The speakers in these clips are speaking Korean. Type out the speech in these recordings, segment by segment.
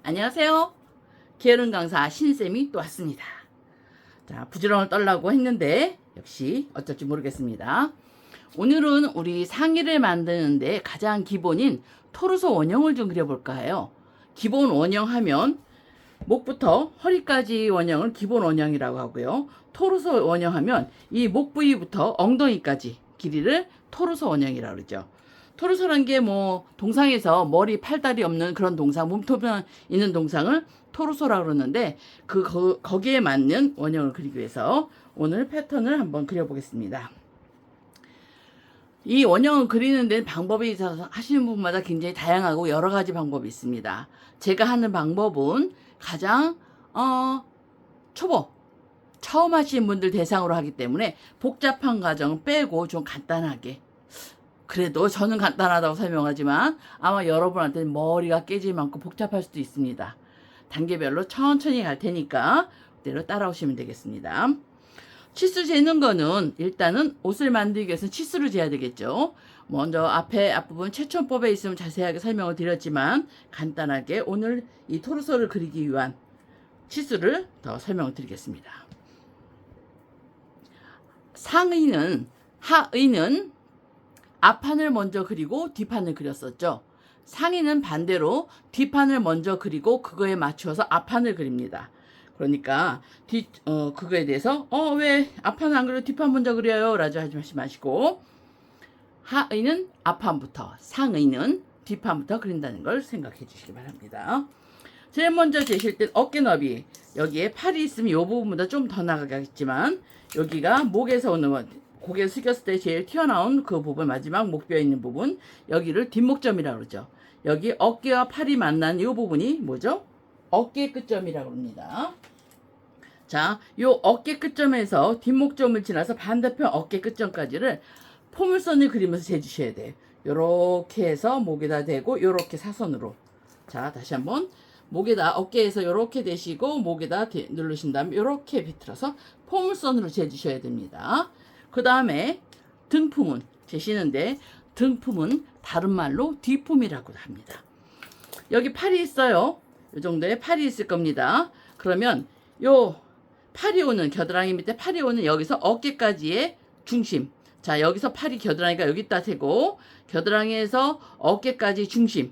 안녕하세요. 게으른 강사 신쌤이 또 왔습니다. 자, 부지런을 떨라고 했는데 역시 어쩔지 모르겠습니다. 오늘은 우리 상의를 만드는데 가장 기본인 토르소 원형을 좀 그려볼까 해요. 기본 원형 하면 목부터 허리까지 원형을 기본 원형이라고 하고요. 토르소 원형 하면 이 목 부위부터 엉덩이까지 길이를 토르소 원형이라고 그러죠. 토르소란 게 뭐 동상에서 머리 팔다리 없는 그런 동상, 몸통만 있는 동상을 토르소라고 그러는데 거기에 맞는 원형을 그리기 위해서 오늘 패턴을 한번 그려보겠습니다. 이 원형을 그리는 데 방법에 있어서 하시는 분마다 굉장히 다양하고 여러 가지 방법이 있습니다. 제가 하는 방법은 가장 초보 처음 하시는 분들 대상으로 하기 때문에 복잡한 과정 빼고 좀 간단하게, 그래도 저는 간단하다고 설명하지만 아마 여러분한테는 머리가 깨질 만큼 복잡할 수도 있습니다. 단계별로 천천히 갈 테니까 그대로 따라오시면 되겠습니다. 치수 재는 거는 일단은 옷을 만들기 위해서는 치수를 재야 되겠죠. 먼저 앞부분 최초법에 있으면 자세하게 설명을 드렸지만 간단하게 오늘 이 토르소를 그리기 위한 치수를 더 설명을 드리겠습니다. 하의는 앞판을 먼저 그리고 뒷판을 그렸었죠. 상의는 반대로 뒷판을 먼저 그리고 그거에 맞춰서 앞판을 그립니다. 그러니까 그거에 대해서 왜 앞판 안 그리고 뒷판 먼저 그려요? 라고 하지 마시고 하의는 앞판부터, 상의는 뒷판부터 그린다는 걸 생각해 주시기 바랍니다. 제일 먼저 재실 때 어깨 너비, 여기에 팔이 있으면 이 부분보다 좀 더 나가겠지만 여기가 목에서 오는 고개 숙였을 때 제일 튀어나온 그 부분, 마지막 목뼈에 있는 부분, 여기를 뒷목점이라고 그러죠. 여기 어깨와 팔이 만난 이 부분이 뭐죠? 어깨 끝점이라고 합니다. 자, 요 어깨 끝점에서 뒷목점을 지나서 반대편 어깨 끝점까지를 포물선을 그리면서 재주셔야 돼요. 요렇게 해서 목에다 대고 요렇게 사선으로. 자, 다시 한번 목에다 어깨에서 요렇게 대시고 목에다 누르신 다음에 요렇게 비틀어서 포물선으로 재주셔야 됩니다. 그 다음에 등품은 재시는데 등품은 다른 말로 뒷품이라고 합니다. 여기 팔이 있어요. 이 정도의 팔이 있을 겁니다. 그러면 요 팔이 오는, 겨드랑이 밑에 팔이 오는 여기서 어깨까지의 중심. 자, 여기서 팔이 겨드랑이가 여기다 대고 겨드랑이에서 어깨까지 중심.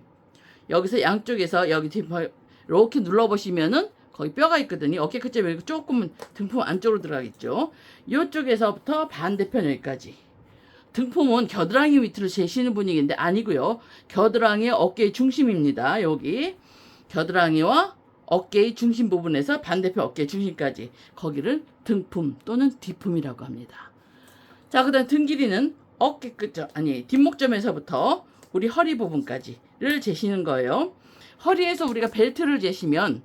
여기서 양쪽에서 여기 뒷팔 이렇게 눌러보시면은 거기 뼈가 있거든요. 어깨 끝점이 조금 등품 안쪽으로 들어가겠죠. 이쪽에서부터 반대편 여기까지. 등품은 겨드랑이 밑으로 재시는 분위기인데 아니고요. 겨드랑이의 어깨의 중심입니다. 여기 겨드랑이와 어깨의 중심 부분에서 반대편 어깨의 중심까지, 거기를 등품 또는 뒷품이라고 합니다. 자, 그 다음 등 길이는 어깨 끝점, 뒷목점에서부터 우리 허리 부분까지를 재시는 거예요. 허리에서 우리가 벨트를 재시면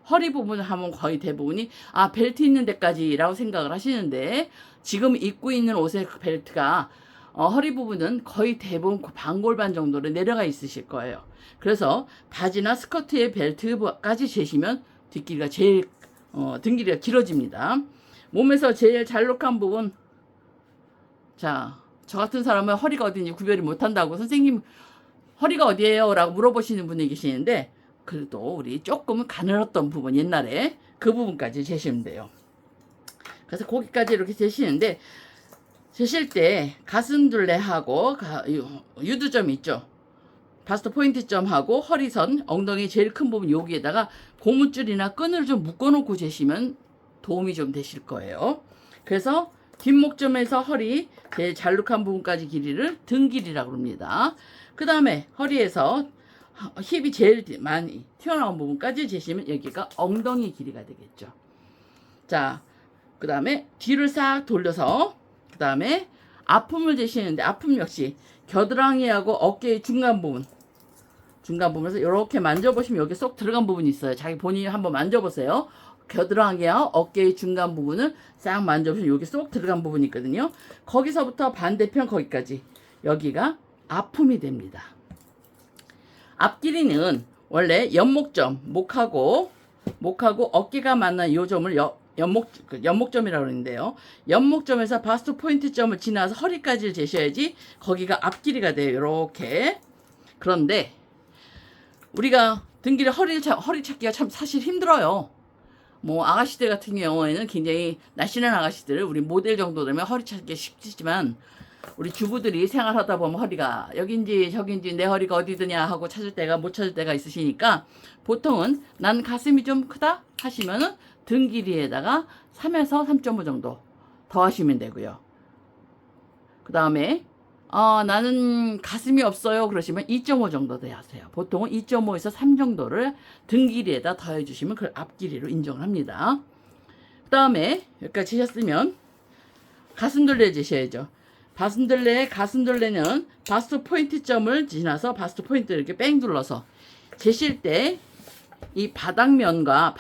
허리 부분을 하면 거의 대부분이 벨트 있는 데까지라고 생각을 하시는데, 지금 입고 있는 옷의 그 벨트가 허리 부분은 거의 대부분 반골반 정도로 내려가 있으실 거예요. 그래서 바지나 스커트의 벨트까지 재시면 뒷길이가 제일 등 길이가 길어집니다. 몸에서 제일 잘록한 부분, 자, 저 같은 사람은 허리가 어딘지 구별이 못한다고 선생님 허리가 어디예요? 라고 물어보시는 분이 계시는데, 그래도 우리 조금 가늘었던 부분, 옛날에 그 부분까지 재시면 돼요. 그래서 거기까지 이렇게 재시는데, 재실 때 가슴둘레하고 유두점 있죠. 바스트 포인트점하고 허리선, 엉덩이 제일 큰 부분 여기에다가 고무줄이나 끈을 좀 묶어놓고 재시면 도움이 좀 되실 거예요. 그래서 뒷목점에서 허리 제일 잘룩한 부분까지 길이를 등 길이라고 합니다. 그 다음에 허리에서 힙이 제일 많이 튀어나온 부분까지 재시면 여기가 엉덩이 길이가 되겠죠. 자, 그 다음에 뒤를 싹 돌려서 그 다음에 앞품을 재시는데, 앞품 역시 겨드랑이하고 어깨의 중간 부분에서 이렇게 만져보시면 여기 쏙 들어간 부분이 있어요. 자기 본인이 한번 만져보세요. 겨드랑이와 어깨의 중간 부분을 싹 만져보시면 여기 쏙 들어간 부분이 있거든요. 거기서부터 반대편 거기까지 여기가 앞품이 됩니다. 앞 길이는 원래 연목점, 목하고 어깨가 만난 이 점을 연목점이라고 그러는데요. 연목점에서 바스트 포인트 점을 지나서 허리까지를 재셔야지 거기가 앞 길이가 돼요. 이렇게. 그런데 우리가 등 길이 허리 찾기가 참 사실 힘들어요. 뭐 아가씨들 같은 경우에는 굉장히 날씬한 아가씨들, 우리 모델 정도 되면 허리 찾기 쉽지만 우리 주부들이 생활하다 보면 허리가 여긴지 저긴지 내 허리가 어디드냐 하고 찾을 때가 못 찾을 때가 있으시니까 보통은 난 가슴이 좀 크다 하시면은 등 길이에다가 3에서 3.5 정도 더 하시면 되고요. 그 다음에 나는 가슴이 없어요 그러시면 2.5 정도 더 하세요. 보통은 2.5에서 3 정도를 등 길이에다 더해 주시면 그걸 앞 길이로 인정을 합니다. 그 다음에 여기까지 하셨으면 가슴둘레 재셔야죠. 가슴둘레는 바스트 포인트 점을 지나서 바스트 포인트를 이렇게 뺑 둘러서 재실 때 이 바닥면과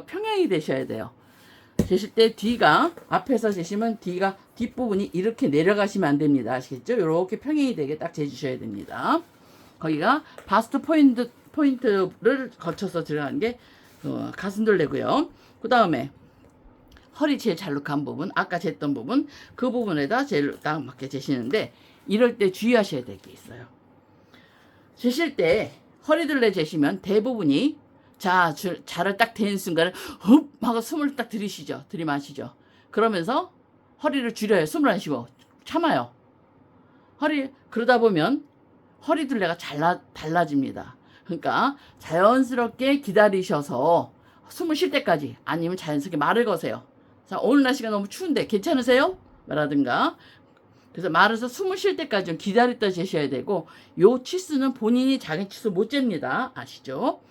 평행이 되셔야 돼요. 재실 때 뒤가 앞에서 재시면 뒤가 뒷부분이 이렇게 내려가시면 안 됩니다. 아시겠죠? 이렇게 평행이 되게 딱 재주셔야 됩니다. 거기가 바스트 포인트를 거쳐서 들어가는 게 가슴둘레고요. 그 다음에 허리 제일 잘록한 부분, 아까 쟀던 부분, 그 부분에다 제일 딱 맞게 재시는데 이럴 때 주의하셔야 될 게 있어요. 재실 때 허리둘레 재시면 대부분이 자를 딱 대는 순간에 흡 하고 숨을 딱 들이마시죠. 그러면서 허리를 줄여요. 숨을 안 쉬고 참아요. 그러다 보면 허리둘레가 달라집니다. 그러니까 자연스럽게 기다리셔서 숨을 쉴 때까지, 아니면 자연스럽게 말을 거세요. 자, 오늘 날씨가 너무 추운데 괜찮으세요? 라든가. 그래서 말해서 숨을 쉴 때까지 좀 기다렸다 재셔야 되고, 요 치수는 본인이 자기 치수 못 잽니다. 아시죠?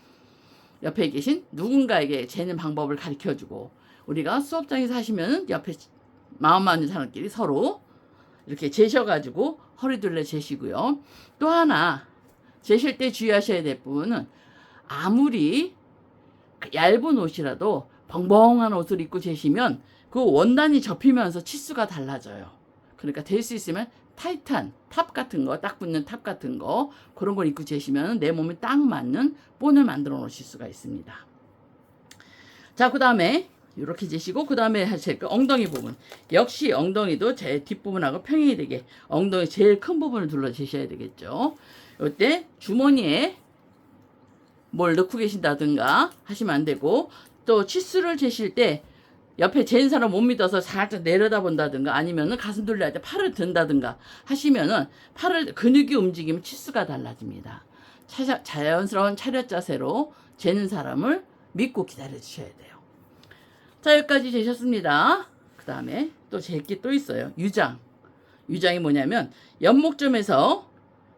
옆에 계신 누군가에게 재는 방법을 가르쳐주고, 우리가 수업장에서 하시면 옆에 마음 맞는 사람끼리 서로 이렇게 재셔가지고 허리둘레 재시고요. 또 하나 재실 때 주의하셔야 될 부분은, 아무리 얇은 옷이라도 벙벙한 옷을 입고 재시면 그 원단이 접히면서 치수가 달라져요. 그러니까 될 수 있으면 타이트한 탑 같은 거, 딱 붙는 탑 같은 거, 그런 걸 입고 재시면 내 몸에 딱 맞는 본을 만들어 놓으실 수가 있습니다. 자, 그 다음에 이렇게 재시고, 그 다음에 하실 거 엉덩이 부분. 역시 엉덩이도 제 뒷부분하고 평행이 되게 엉덩이 제일 큰 부분을 둘러 재셔야 되겠죠. 이때 주머니에 뭘 넣고 계신다든가 하시면 안 되고, 또 치수를 재실 때 옆에 재는 사람 못 믿어서 살짝 내려다 본다든가, 아니면은 가슴둘레 할 때 팔을 든다든가 하시면은 근육이 움직이면 치수가 달라집니다. 자연스러운 차렷 자세로 재는 사람을 믿고 기다려 주셔야 돼요. 자, 여기까지 재셨습니다. 그 다음에 또 잴 게 또 있어요. 유장이 뭐냐면 연목점에서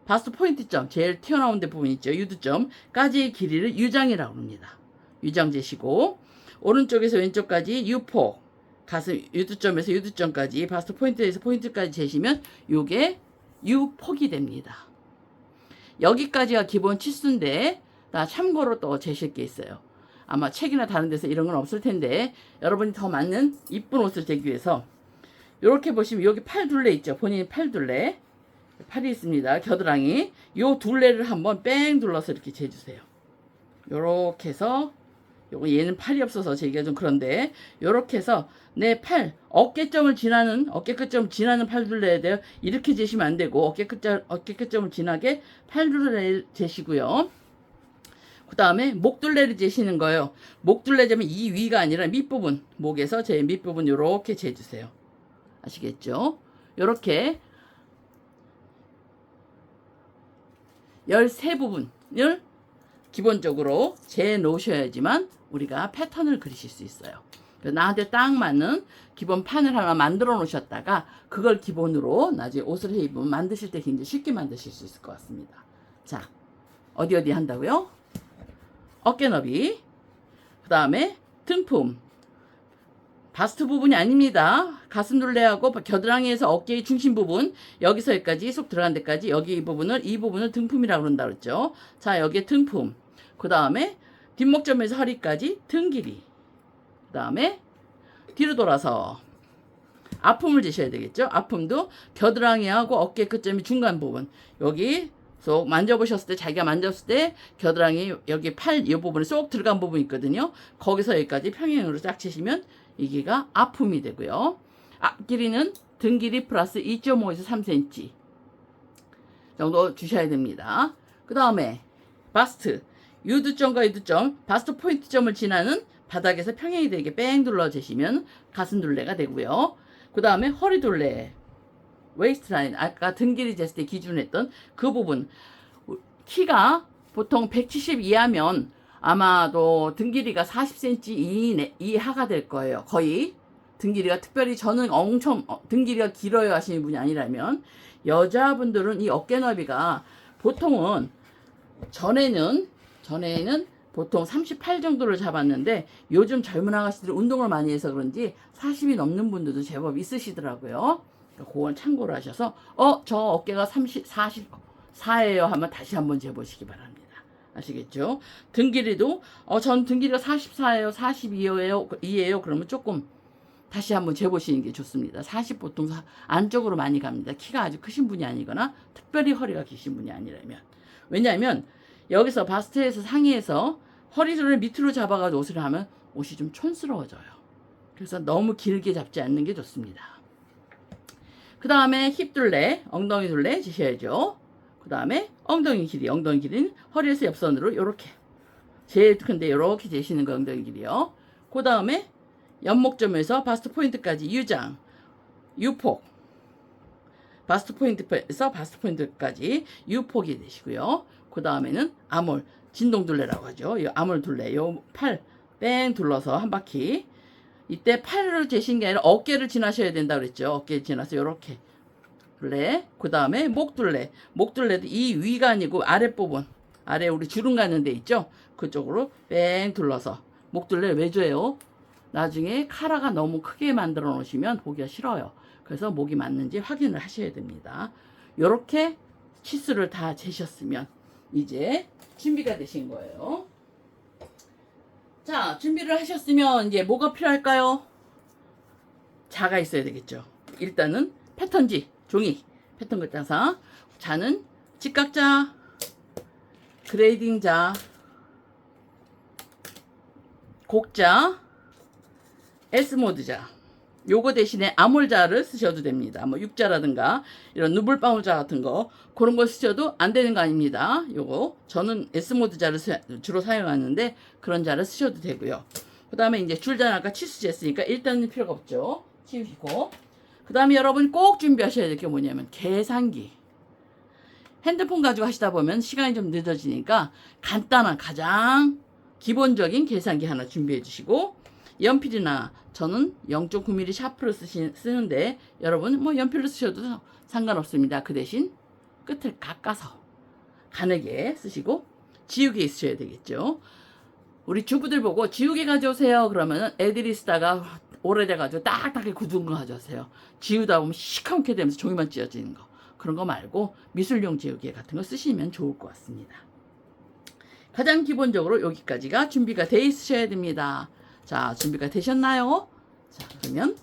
바스트 포인트점, 제일 튀어나온 데 부분 있죠. 유두점까지의 길이를 유장이라고 합니다. 유장 재시고, 오른쪽에서 왼쪽까지 유폭, 가슴 유두점에서 유두점까지 바스트 포인트에서 포인트까지 재시면 요게 유폭이 됩니다. 여기까지가 기본 치수인데, 나 참고로 또 재실 게 있어요. 아마 책이나 다른 데서 이런 건 없을 텐데, 여러분이 더 맞는 이쁜 옷을 재기 위해서 이렇게 보시면 여기 팔둘레 있죠. 본인 팔둘레, 팔이 있습니다. 겨드랑이, 요 둘레를 한번 뺑 둘러서 이렇게 재주세요. 요렇게 해서, 요거 얘는 팔이 없어서 재기가 좀 그런데, 요렇게 해서 내 팔 어깨 끝점을 지나는 팔둘레에 대해 이렇게 재시면 안 되고, 어깨 끝점을 지나게 팔둘레를 재시고요. 그 다음에 목둘레를 재시는 거예요. 목둘레 재면 이 위가 아니라 밑부분, 목에서 제 밑부분 요렇게 재주세요. 아시겠죠? 요렇게 13부분을 기본적으로 재 놓으셔야지만 우리가 패턴을 그리실 수 있어요. 나한테 딱 맞는 기본 판을 하나 만들어 놓으셨다가 그걸 기본으로 나중에 옷을 입으면 만드실 때 굉장히 쉽게 만드실 수 있을 것 같습니다. 자, 어디 한다고요? 어깨 너비, 그 다음에 등품, 바스트 부분이 아닙니다. 가슴둘레하고 겨드랑이에서 어깨의 중심 부분, 여기서 여기까지 쏙 들어간 데까지, 이 부분을 등품이라고 그런다 그랬죠. 자, 여기에 등품, 그 다음에 뒷목점에서 허리까지 등 길이, 그 다음에 뒤로 돌아서 아픔을 재셔야 되겠죠. 아픔도 겨드랑이하고 어깨 끝점이 중간 부분, 여기 쏙 만져보셨을 때, 자기가 만졌을 때 겨드랑이 여기 팔 이 부분에 쏙 들어간 부분이 있거든요. 거기서 여기까지 평행으로 쫙 치시면 이게가 아픔이 되고요. 앞길이는 등 길이 플러스 2.5에서 3cm 정도 주셔야 됩니다. 그 다음에 바스트, 유두점과 유두점, 바스트 포인트 점을 지나는 바닥에서 평행이 되게 뺑 둘러주시면 가슴 둘레가 되고요. 그 다음에 허리 둘레, 웨이스트 라인, 아까 등 길이 쟀을 때 기준했던 그 부분. 키가 보통 170 이하면 아마도 등 길이가 40cm 이하가 될 거예요. 거의. 등 길이가 특별히 저는 엄청 등 길이가 길어요 하시는 분이 아니라면, 여자분들은 이 어깨 너비가 보통은 전에는 보통 38 정도를 잡았는데, 요즘 젊은 아가씨들이 운동을 많이 해서 그런지 40이 넘는 분들도 제법 있으시더라고요. 그건 참고로 하셔서 저 어깨가 44예요 하면 다시 한번 재보시기 바랍니다. 아시겠죠? 등 길이도 전 등 길이가 44예요, 42예요 그러면 조금 다시 한번 재보시는 게 좋습니다. 40 보통 안쪽으로 많이 갑니다. 키가 아주 크신 분이 아니거나 특별히 허리가 기신 분이 아니라면. 왜냐하면 여기서 바스트에서 상의에서 허리를 밑으로 잡아가지고 옷을 하면 옷이 좀 촌스러워져요. 그래서 너무 길게 잡지 않는 게 좋습니다. 그 다음에 힙 둘레, 엉덩이 둘레 주셔야죠. 그 다음에 엉덩이 길이는 허리에서 옆선으로 요렇게, 제일 큰데 요렇게 재시는 거 엉덩이 길이요. 그 다음에 연목점에서 바스트 포인트까지 유장, 유폭, 바스트 포인트에서 바스트 포인트까지 유폭이 되시고요. 그 다음에는 아몰, 진동 둘레라고 하죠. 이 아몰 둘레, 요 팔 뺑 둘러서 한 바퀴. 이때 팔을 재신 게 아니라 어깨를 지나셔야 된다 그랬죠. 어깨를 지나서 요렇게 둘레. 그 다음에 목 둘레. 목 둘레도 이 위가 아니고 아랫부분, 아래 우리 주름 가는 데 있죠. 그쪽으로 뺑 둘러서. 목 둘레 왜 줘요? 나중에 카라가 너무 크게 만들어 놓으시면 보기가 싫어요. 그래서 목이 맞는지 확인을 하셔야 됩니다. 요렇게 치수를 다 재셨으면 이제 준비가 되신 거예요. 자, 준비를 하셨으면 이제 뭐가 필요할까요? 자가 있어야 되겠죠. 일단은 패턴지, 종이, 패턴 글자상. 자는 직각자, 그레이딩자, 곡자, S모드자. 요거 대신에 아몰자를 쓰셔도 됩니다. 뭐 육자라든가 이런 누불방울자 같은 거, 그런 거 쓰셔도 안 되는 거 아닙니다. 요거 저는 S모드자를 주로 사용하는데 그런 자를 쓰셔도 되고요. 그 다음에 이제 줄자는 아까 치수 쟀으니까 일단은 필요가 없죠. 치우시고. 그 다음에 여러분 꼭 준비하셔야 될 게 뭐냐면 계산기. 핸드폰 가지고 하시다 보면 시간이 좀 늦어지니까 간단한 가장 기본적인 계산기 하나 준비해 주시고, 연필이나 저는 0.9mm 샤프를 쓰는데 여러분 뭐 연필로 쓰셔도 상관없습니다. 그 대신 끝을 깎아서 가늘게 쓰시고, 지우개 쓰셔야 되겠죠. 우리 주부들 보고 지우개 가져오세요 그러면 애들이 쓰다가 오래돼가지고 딱딱하게 굳은 거 가져오세요. 지우다 보면 시커멓게 되면서 종이만 찢어지는 거, 그런 거 말고 미술용 지우개 같은 거 쓰시면 좋을 것 같습니다. 가장 기본적으로 여기까지가 준비가 돼 있으셔야 됩니다. 자, 준비가 되셨나요? 자, 그러면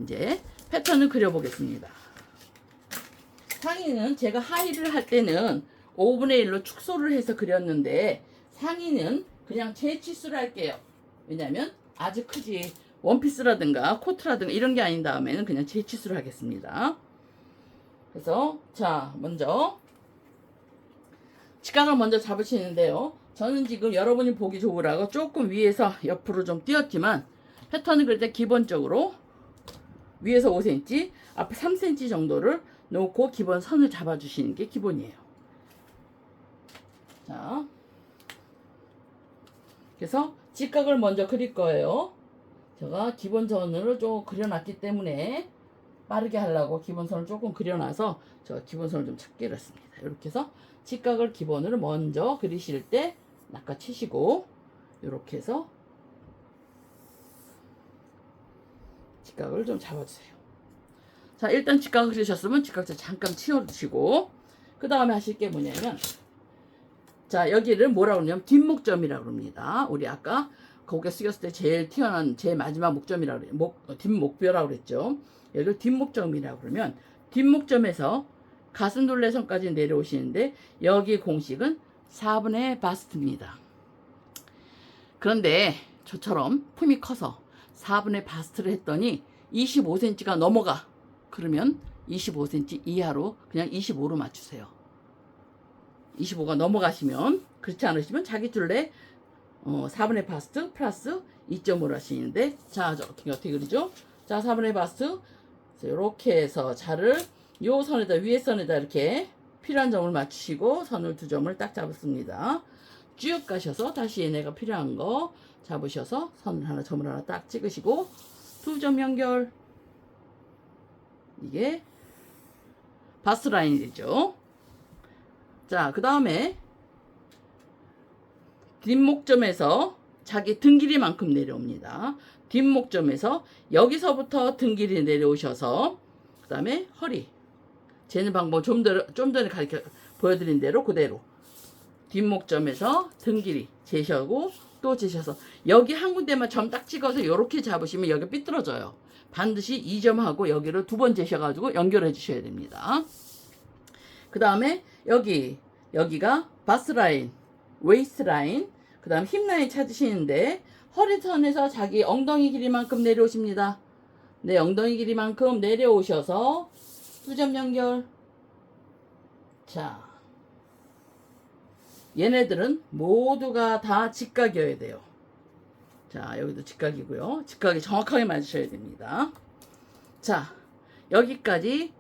이제 패턴을 그려보겠습니다. 상의는 제가 하의를 할 때는 5분의 1로 축소를 해서 그렸는데, 상의는 그냥 제 치수로 할게요. 왜냐면 아주 크지, 원피스라든가 코트라든가 이런 게 아닌 다음에는 그냥 제 치수로 하겠습니다. 그래서 자, 먼저 직각을 먼저 잡으시는데요. 저는 지금 여러분이 보기 좋으라고 조금 위에서 옆으로 좀 띄었지만, 패턴을 그릴 때 기본적으로 위에서 5cm, 앞에 3cm 정도를 놓고 기본 선을 잡아주시는 게 기본이에요. 자, 그래서 직각을 먼저 그릴 거예요. 제가 기본선으로 좀 그려놨기 때문에 빠르게 하려고 기본선을 조금 그려놔서 제가 기본선을 좀 작게 그렸습니다. 이렇게 해서 직각을 기본으로 먼저 그리실 때 낚아치시고, 이렇게 해서 직각을 좀 잡아주세요. 자, 일단 직각을 그리셨으면 직각자 잠깐 치워주시고, 그 다음에 하실 게 뭐냐면, 자, 여기를 뭐라고 그러냐면 뒷목점이라고 합니다. 우리 아까 고개 숙였을 때 제일 튀어나온 제일 마지막 목점이라고 그래요. 뒷목뼈라고 그랬죠. 여기를 뒷목점이라고 그러면, 뒷목점에서 가슴둘레선까지 내려오시는데 여기 공식은 4분의 바스트입니다. 그런데 저처럼 품이 커서 4분의 바스트를 했더니 25cm가 넘어가. 그러면 25cm 이하로 그냥 25로 맞추세요. 25가 넘어가시면 그렇지 않으시면 자기 줄에 4분의 바스트 플러스 2.5를 하시는데, 자, 어떻게 그리죠? 자, 4분의 바스트 이렇게 해서 자를 요 선에다, 위에 선에다 이렇게 필요한 점을 맞추시고 선을 2점을 딱 잡았습니다. 쭉 가셔서 다시 얘네가 필요한 거 잡으셔서 선을 하나, 점을 하나 딱 찍으시고 2점 연결. 이게 바스 라인이 되죠. 자, 그 다음에 뒷목점에서 자기 등 길이만큼 내려옵니다. 뒷목점에서 여기서부터 등 길이 내려오셔서 그 다음에 허리 재는 방법 좀 전에 보여드린 대로 그대로 뒷목점에서 등 길이 재셔고 또 재셔서 여기 한 군데만 점 딱 찍어서 이렇게 잡으시면 여기 삐뚤어져요. 반드시 2점하고 여기를 2번 재셔가지고 연결해 주셔야 됩니다. 그 다음에 여기가 바스 라인, 웨이스트 라인, 그 다음 힙 라인 찾으시는데 허리선에서 자기 엉덩이 길이만큼 내려오십니다. 네, 엉덩이 길이만큼 내려오셔서 2점 연결. 자, 얘네들은 모두가 다 직각이어야 돼요. 자, 여기도 직각이고요. 직각이 정확하게 맞으셔야 됩니다. 자, 여기까지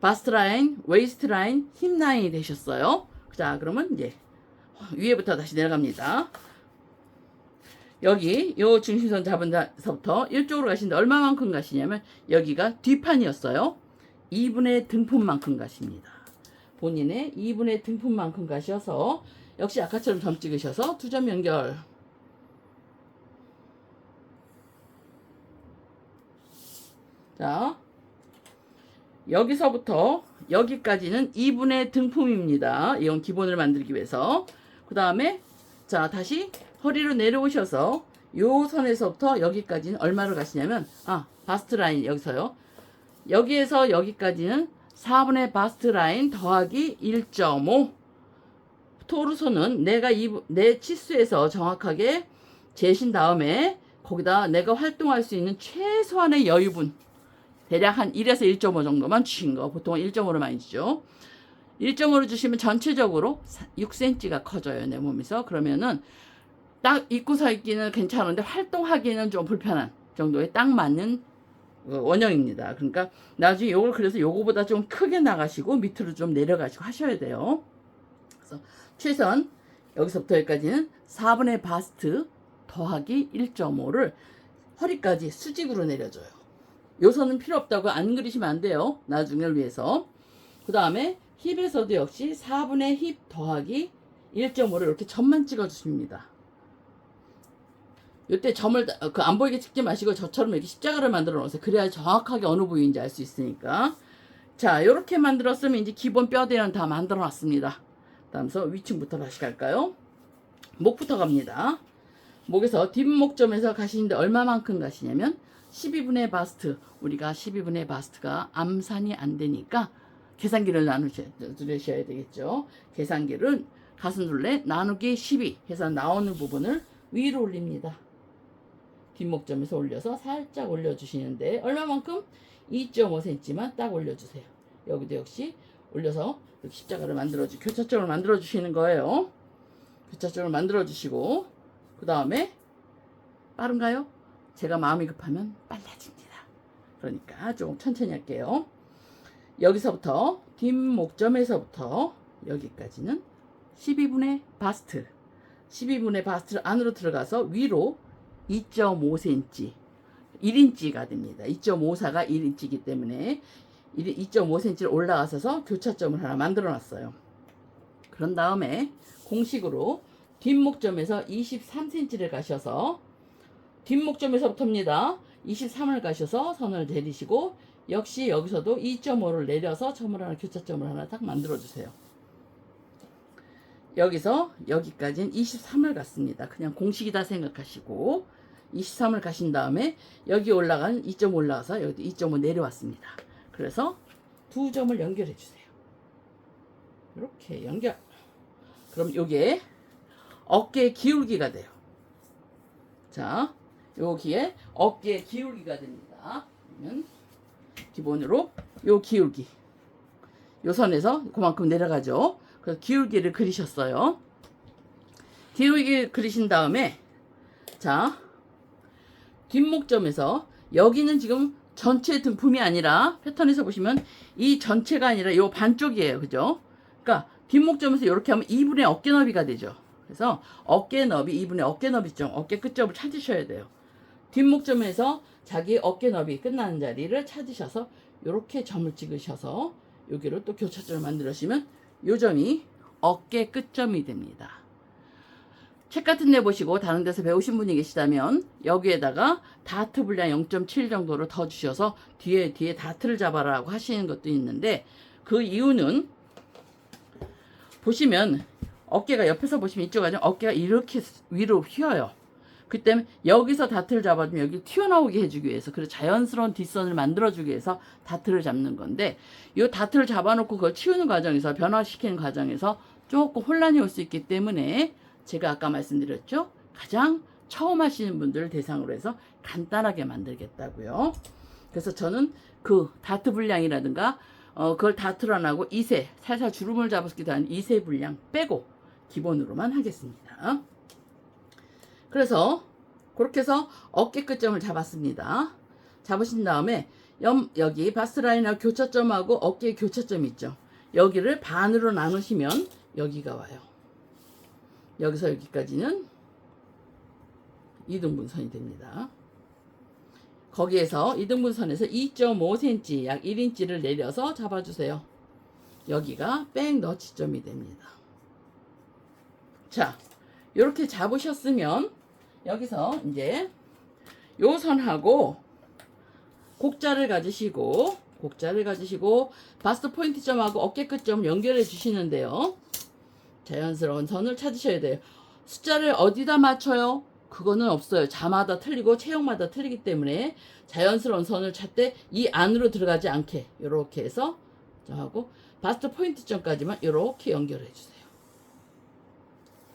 바스트 라인, 웨이스트 라인, 힙 라인이 되셨어요. 자, 그러면 이제 위에부터 다시 내려갑니다. 여기 요 중심선 잡은 데서부터 이쪽으로 가시는데 얼마만큼 가시냐면 여기가 뒷판이었어요. 2분의 등품만큼 가십니다. 본인의 2분의 등품만큼 가셔서 역시 아까처럼 점 찍으셔서 2점 연결. 자, 여기서부터 여기까지는 2분의 등품입니다. 이건 기본을 만들기 위해서. 그 다음에 자, 다시 허리로 내려오셔서 요 선에서부터 여기까지는 얼마를 가시냐면 바스트 라인 여기서요. 여기에서 여기까지는 4분의 바스트 라인 더하기 1.5. 토르소는 내 치수에서 정확하게 재신 다음에 거기다 내가 활동할 수 있는 최소한의 여유분 대략 한 1에서 1.5 정도만 주신 거. 보통은 1.5로 많이 주죠. 1.5로 주시면 전체적으로 6cm가 커져요, 내 몸에서. 그러면은 딱 입고서 있기는 괜찮은데 활동하기는 좀 불편한 정도에 딱 맞는 원형입니다. 그러니까 나중에 요걸 그래서 요거보다 좀 크게 나가시고 밑으로 좀 내려가시고 하셔야 돼요. 그래서 최선 여기서부터 여기까지는 4분의 바스트 더하기 1.5를 허리까지 수직으로 내려줘요. 요 선은 필요 없다고 안 그리시면 안 돼요. 나중을 위해서. 그 다음에 힙에서도 역시 4분의 힙 더하기 1.5를 이렇게 점만 찍어주십니다. 이때 점을 안 보이게 찍지 마시고 저처럼 이렇게 십자가를 만들어 놓으세요. 그래야 정확하게 어느 부위인지 알 수 있으니까. 자, 이렇게 만들었으면 이제 기본 뼈대는 다 만들어 놨습니다. 다음서 위층부터 다시 갈까요? 목부터 갑니다. 목에서 뒷목점에서 가시는데 얼마만큼 가시냐면 12분의 바스트. 우리가 12분의 바스트가 암산이 안 되니까 계산기를 누르셔야 되겠죠. 계산기를 가슴둘레 나누기 12 해서 나오는 부분을 위로 올립니다. 뒷목점에서 올려서 살짝 올려주시는데 얼마만큼? 2.5cm만 딱 올려주세요. 여기도 역시 올려서 이렇게 십자가를 교차점을 만들어 주시는 거예요. 교차점을 만들어 주시고 그 다음에 빠른가요? 제가 마음이 급하면 빨라집니다. 그러니까 조금 천천히 할게요. 여기서부터 뒷목점에서부터 여기까지는 12분의 바스트 12분의 바스트 안으로 들어가서 위로 2.5cm 1인치가 됩니다. 2.54가 1인치이기 때문에 2.5cm를 올라가서 교차점을 하나 만들어 놨어요. 그런 다음에 공식으로 뒷목점에서 23cm를 가셔서 뒷목점에서부터입니다. 23을 가셔서 선을 내리시고 역시 여기서도 2.5를 내려서 점을 하나 교차점을 하나 딱 만들어 주세요. 여기서 여기까지는 23을 갔습니다. 그냥 공식이다 생각하시고 23을 가신 다음에 여기 올라간 2점 올라와서 여기도 2.5 내려왔습니다. 그래서 2점을 연결해 주세요. 이렇게 연결. 그럼 요게 어깨 기울기가 돼요. 자, 여기에 어깨 기울기가 됩니다. 그러면 기본으로 요 기울기 요 선에서 그만큼 내려가죠. 그래서 기울기를 그리셨어요. 뒤로 그리신 다음에 자 뒷목점에서 여기는 지금 전체 등품이 아니라 패턴에서 보시면 이 전체가 아니라 요 반쪽이에요. 그죠? 그러니까 뒷목점에서 이렇게 하면 2분의 어깨 너비가 되죠. 그래서 어깨 너비 2분의 어깨 너비점, 어깨 끝점을 찾으셔야 돼요. 뒷목점에서 자기 어깨 너비 끝나는 자리를 찾으셔서 이렇게 점을 찍으셔서 여기로 또 교차점을 만들으시면 요 점이 어깨 끝점이 됩니다. 책 같은 데 보시고 다른 데서 배우신 분이 계시다면 여기에다가 다트 분량 0.7 정도를 더 주셔서 뒤에 다트를 잡아라고 하시는 것도 있는데, 그 이유는 보시면 어깨가 옆에서 보시면 이쪽 아주 어깨가 이렇게 위로 휘어요. 그 때문에 여기서 다트를 잡아주면 여기 튀어나오게 해주기 위해서, 그리고 자연스러운 뒷선을 만들어주기 위해서 다트를 잡는 건데, 이 다트를 잡아놓고 그걸 치우는 과정에서, 변화시키는 과정에서 조금 혼란이 올 수 있기 때문에 제가 아까 말씀드렸죠. 가장 처음 하시는 분들을 대상으로 해서 간단하게 만들겠다고요. 그래서 저는 그 다트 분량이라든가 그걸 다트로 안 하고 2세, 살살 주름을 잡았기도 한 2세 분량 빼고 기본으로만 하겠습니다. 그래서 그렇게 해서 어깨 끝점을 잡았습니다. 잡으신 다음에 여기 바스라인하고 교차점하고 어깨 교차점 있죠. 여기를 반으로 나누시면 여기가 와요. 여기서 여기까지는 2등분선이 됩니다. 거기에서 2등분선에서 2.5cm, 약 1인치를 내려서 잡아주세요. 여기가 백 너치점이 됩니다. 자, 이렇게 잡으셨으면 여기서 이제 요 선하고 곡자를 가지시고 바스트 포인트 점하고 어깨 끝점 연결해 주시는데요. 자연스러운 선을 찾으셔야 돼요. 숫자를 어디다 맞춰요? 그거는 없어요. 자마다 틀리고 체형마다 틀리기 때문에 자연스러운 선을 찾되 이 안으로 들어가지 않게 이렇게 해서 하고 바스트 포인트 점까지만 이렇게 연결해 주세요.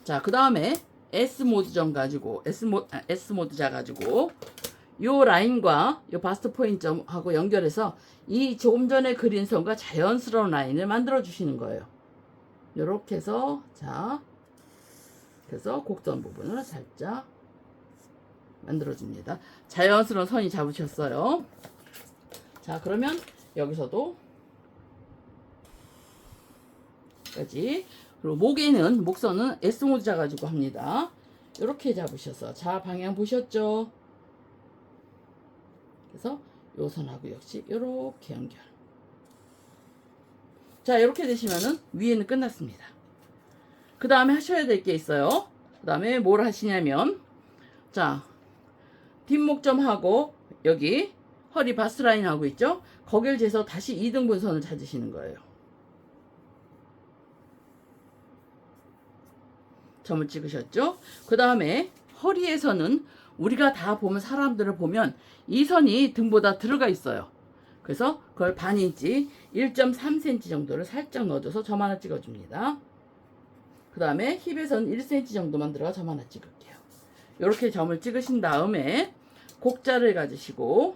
자, 그 다음에 S모드점 가지고 S모드자 가지고 요 라인과 요 바스트 포인트 점하고 연결해서 이 조금 전에 그린 선과 자연스러운 라인을 만들어 주시는 거예요. 요렇게 해서 자, 그래서 곡선 부분을 살짝 만들어 줍니다. 자연스러운 선이 잡으셨어요. 자, 그러면 여기서도 까지. 그리고 목선은 S모드자 가지고 합니다. 요렇게 잡으셔서 자, 방향 보셨죠? 그래서 요 선하고 역시 요렇게 연결. 자, 이렇게 되시면은 위에는 끝났습니다. 그 다음에 하셔야 될 게 있어요. 그 다음에 뭘 하시냐면, 자, 뒷목점하고 여기 허리 바스라인 하고 있죠? 거기를 재서 다시 2등분선을 찾으시는 거예요. 점을 찍으셨죠? 그 다음에 허리에서는 우리가 다 보면, 사람들을 보면 이 선이 등보다 들어가 있어요. 그래서 그걸 반인치 1.3cm 정도를 살짝 넣어줘서 점 하나 찍어줍니다. 그 다음에 힙에서는 1cm 정도만 들어가 점 하나 찍을게요. 이렇게 점을 찍으신 다음에 곡자를 가지시고,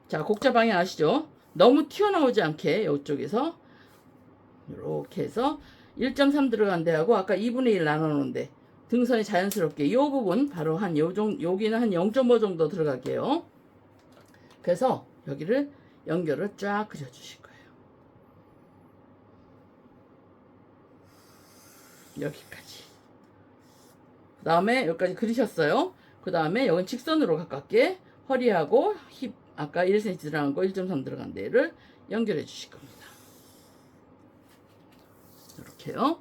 자, 곡자 방향 아시죠? 너무 튀어나오지 않게 이쪽에서 이렇게 해서 1.3 들어간 데하고 아까 2분의 1 나눠놓은데 등선이 자연스럽게 이 부분 바로 한 여기는 한 0.5 정도 들어갈게요. 그래서 여기를 연결을 쫙 그려주실 거예요. 여기까지. 그 다음에 여기까지 그리셨어요. 그 다음에 여긴 직선으로 가깝게 허리하고 힙 아까 1cm 들어간 거 1.3 들어간 데를 연결해 주실 겁니다. 이렇게요.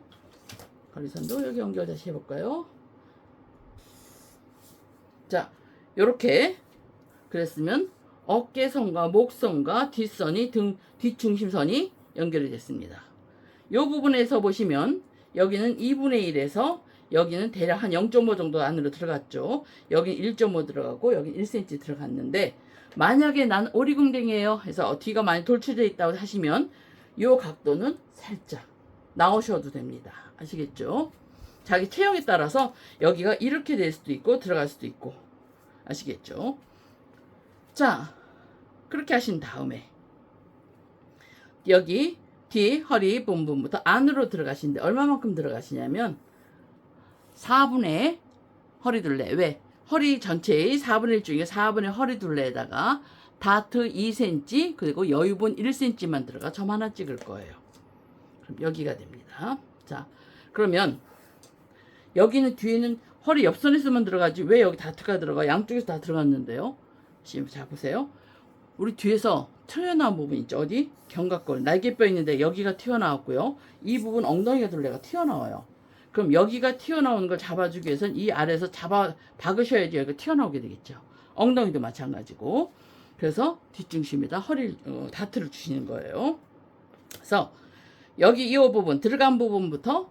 허리선도 여기 연결 다시 해볼까요? 자, 이렇게 그랬으면 어깨선과 목선과 뒷선이 뒷중심선이 연결이 됐습니다. 이 부분에서 보시면 여기는 2분의 1에서 여기는 대략 한 0.5 정도 안으로 들어갔죠. 여기 1.5 들어가고 여기 1cm 들어갔는데, 만약에 난 오리궁뎅이에요 해서 뒤가 많이 돌출되어 있다고 하시면 이 각도는 살짝 나오셔도 됩니다. 아시겠죠? 자기 체형에 따라서 여기가 이렇게 될 수도 있고 들어갈 수도 있고, 아시겠죠? 자, 그렇게 하신 다음에 여기 뒤 허리 부분부터 안으로 들어가시는데 얼마만큼 들어가시냐면 4분의 허리둘레. 왜? 허리 전체의 4분의 1 중에 4분의 허리둘레에다가 다트 2cm 그리고 여유분 1cm만 들어가 점 하나 찍을 거예요. 그럼 여기가 됩니다. 자, 그러면 여기는 뒤에는 허리 옆선에서만 들어가지 왜 여기 다트가 들어가? 양쪽에서 다 들어갔는데요. 지금 자 보세요. 우리 뒤에서 튀어나온 부분 있죠? 어디? 견갑골 날개뼈 있는데 여기가 튀어나왔고요. 이 부분 엉덩이가 둘레가 튀어나와요. 그럼 여기가 튀어나오는 걸 잡아주기 위해서는 이 아래에서 잡아 박으셔야지 여기가 튀어나오게 되겠죠. 엉덩이도 마찬가지고. 그래서 뒷중심에다 허리 다트를 주시는 거예요. 그래서 여기 이 부분 들어간 부분부터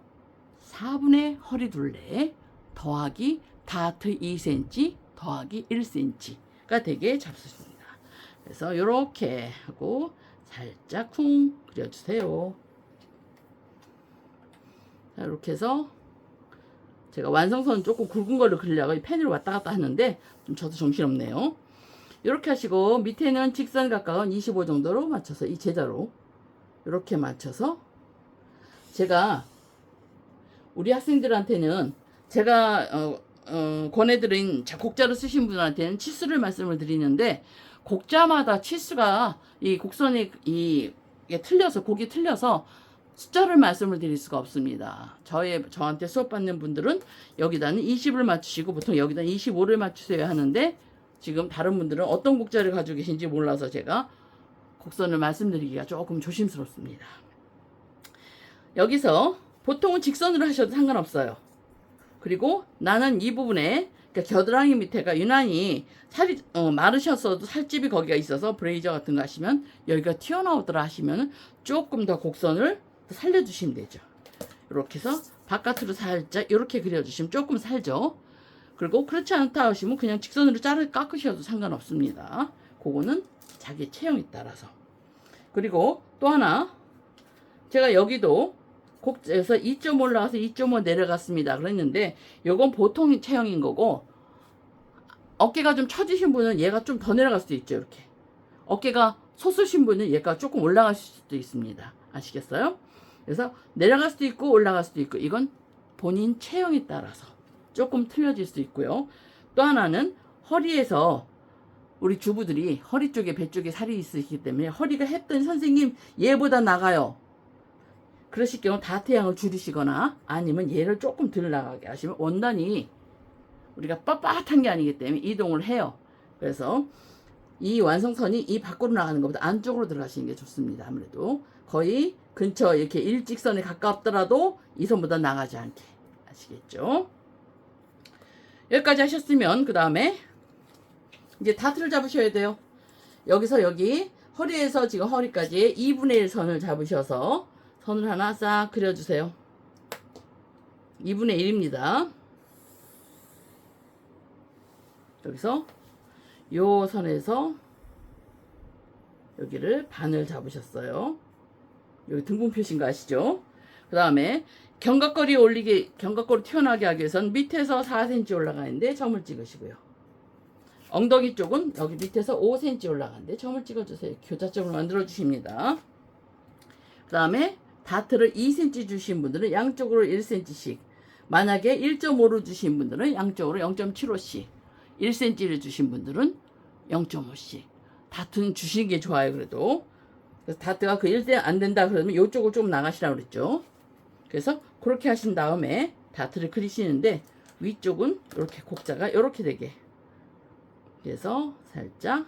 4분의 허리둘레 더하기 다트 2cm 더하기 1cm가 되게 잡수십니다. 그래서 이렇게 하고 살짝 쿵 그려주세요. 자, 이렇게 해서 제가 완성선은 조금 굵은 걸로 그리려고 펜으로 왔다 갔다 하는데 좀 저도 정신없네요. 이렇게 하시고 밑에는 직선 가까운 25 정도로 맞춰서 이 제자로 이렇게 맞춰서 제가 우리 학생들한테는 제가 권해드린 곡자를 쓰신 분한테는 치수를 말씀을 드리는데 곡자마다 치수가 이 곡선이 이게 틀려서 곡이 틀려서 숫자를 말씀을 드릴 수가 없습니다. 저한테 수업 받는 분들은 여기다는 20을 맞추시고 보통 여기다 25를 맞추셔야 하는데 지금 다른 분들은 어떤 곡자를 가지고 계신지 몰라서 제가 곡선을 말씀드리기가 조금 조심스럽습니다. 여기서 보통은 직선으로 하셔도 상관없어요. 그리고 나는 이 부분에 그러니까 겨드랑이 밑에가 유난히 살이 마르셨어도 살집이 거기가 있어서 브레이저 같은 거 하시면 여기가 튀어나오더라 하시면 조금 더 곡선을 살려주시면 되죠. 이렇게 해서 바깥으로 살짝 이렇게 그려주시면 조금 살죠. 그리고 그렇지 않다 하시면 그냥 직선으로 깎으셔도 상관없습니다. 그거는 자기 체형에 따라서. 그리고 또 하나 제가 여기도 곡에서 2.5 올라가서 2.5 내려갔습니다. 그랬는데 요건 보통 체형인 거고 어깨가 좀 처지신 분은 얘가 좀 더 내려갈 수도 있죠. 이렇게 어깨가 솟으신 분은 얘가 조금 올라갈 수도 있습니다. 아시겠어요? 그래서 내려갈 수도 있고 올라갈 수도 있고 이건 본인 체형에 따라서 조금 틀려질 수 있고요. 또 하나는 허리에서 우리 주부들이 허리 쪽에 배 쪽에 살이 있으시기 때문에 허리가 했더니 선생님 얘보다 나가요. 그러실 경우 다트양을 줄이시거나 아니면 얘를 조금 덜 나가게 하시면 원단이 우리가 빳빳한 게 아니기 때문에 이동을 해요. 그래서 이 완성선이 이 밖으로 나가는 것보다 안쪽으로 들어가시는 게 좋습니다. 아무래도 거의 근처 이렇게 일직선에 가깝더라도 이 선보다 나가지 않게 아시겠죠? 여기까지 하셨으면 그 다음에 이제 다트를 잡으셔야 돼요. 여기서 여기 허리에서 지금 허리까지 2분의 1 선을 잡으셔서 선을 하나 싹 그려주세요. 2분의 1입니다. 여기서 요 선에서 여기를 반을 잡으셨어요. 여기 등분 표시인 거 아시죠? 그 다음에 견갑골이 튀어나게 하기 위해서는 밑에서 4cm 올라가는데 점을 찍으시고요. 엉덩이 쪽은 여기 밑에서 5cm 올라가는데 점을 찍어주세요. 교차점을 만들어 주십니다. 그 다음에 다트를 2cm 주신 분들은 양쪽으로 1cm씩, 만약에 1.5로 주신 분들은 양쪽으로 0.75씩, 1cm를 주신 분들은 0.5씩 다트는 주시는 게 좋아요. 그래도 그래서 다트가 그 1대 안 된다 그러면 이쪽을 좀 나가시라고 그랬죠. 그래서 그렇게 하신 다음에 다트를 그리시는데 위쪽은 이렇게 곡자가 이렇게 되게, 그래서 살짝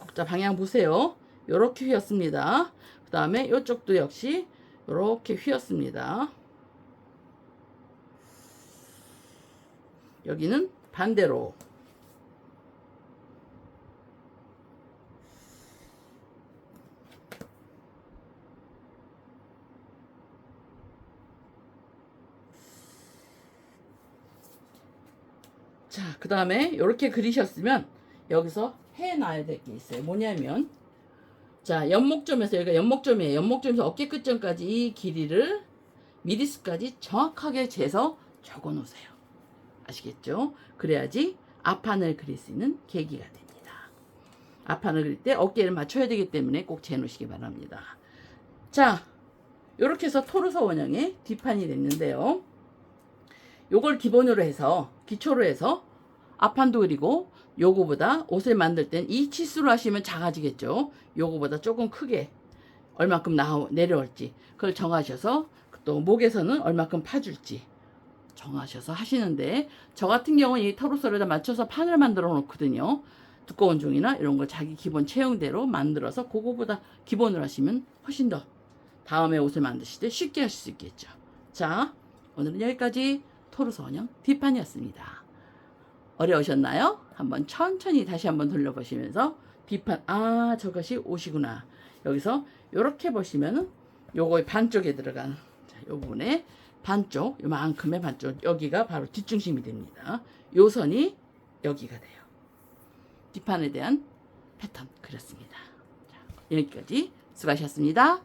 곡자 방향 보세요. 이렇게 휘었습니다. 그 다음에 이쪽도 역시 이렇게 휘었습니다. 여기는 반대로. 자, 그 다음에 이렇게 그리셨으면 여기서 해놔야 될 게 있어요. 뭐냐면, 자, 연목점에서, 여기가 연목점이에요. 연목점에서 어깨 끝점까지 이 길이를 미리수까지 정확하게 재서 적어 놓으세요. 아시겠죠? 그래야지 앞판을 그릴 수 있는 계기가 됩니다. 앞판을 그릴 때 어깨를 맞춰야 되기 때문에 꼭 재놓으시기 바랍니다. 자, 이렇게 해서 토르서 원형의 뒷판이 됐는데요. 요걸 기본으로 해서 기초로 해서 앞판도 그리고 요거보다 옷을 만들 땐 이 치수로 하시면 작아지겠죠. 요거보다 조금 크게 얼마큼 내려올지 그걸 정하셔서 또 목에서는 얼마큼 파줄지 정하셔서 하시는데, 저 같은 경우는 이 터로설에다 맞춰서 판을 만들어 놓거든요. 두꺼운 종이나 이런 거 자기 기본 체형대로 만들어서 그거보다 기본으로 하시면 훨씬 더 다음에 옷을 만드실 때 쉽게 하실 수 있겠죠. 자, 오늘은 여기까지 토르소 원형 뒷판이었습니다. 어려우셨나요? 한번 천천히 다시 한번 돌려보시면서 뒷판, 아, 저것이 옷이구나. 여기서 이렇게 보시면은 요거의 반쪽에 들어간 요 부분에 반쪽, 요만큼의 반쪽, 여기가 바로 뒷중심이 됩니다. 요 선이 여기가 돼요. 뒷판에 대한 패턴 그렸습니다. 자, 여기까지 수고하셨습니다.